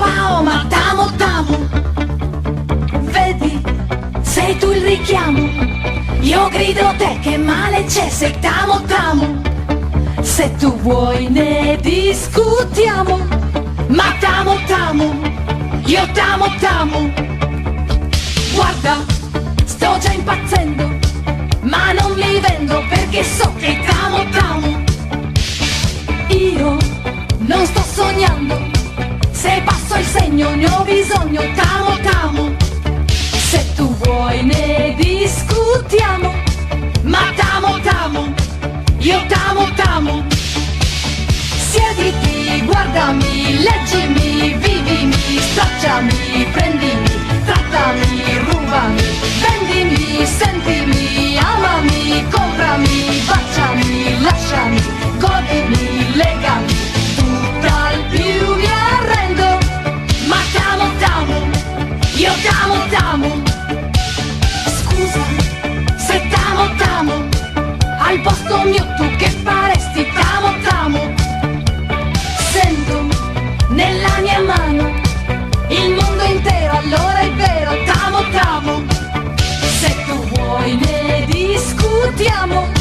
pao, ma t'amo, t'amo. Vedi, sei tu il richiamo. Io grido te, che male c'è se t'amo, t'amo. Se tu vuoi ne discutiamo, ma t'amo, t'amo. Io t'amo, t'amo. Guarda, sto già impazzendo, ma non mi vendo perché so che t'amo, t'amo. Io non sto sognando, se passo il segno ne ho bisogno, t'amo, t'amo. Se tu vuoi ne discutiamo, ma t'amo, t'amo. Io t'amo, t'amo. Siediti, guardami, leggimi, vivimi, stracciami, prendimi, trattami, rubami, vendimi, sentimi, amami, comprami, baciami, lasciami, godimi, legami, tutt'al più mi arrendo, ma t'amo, t'amo, io t'amo, t'amo. Scusa, se t'amo, t'amo, al posto mio tu che faresti, t'amo, t'amo. Sento nella mia mano il mondo intero, allora è vero, t'amo, t'amo. Se tu vuoi ne discutiamo,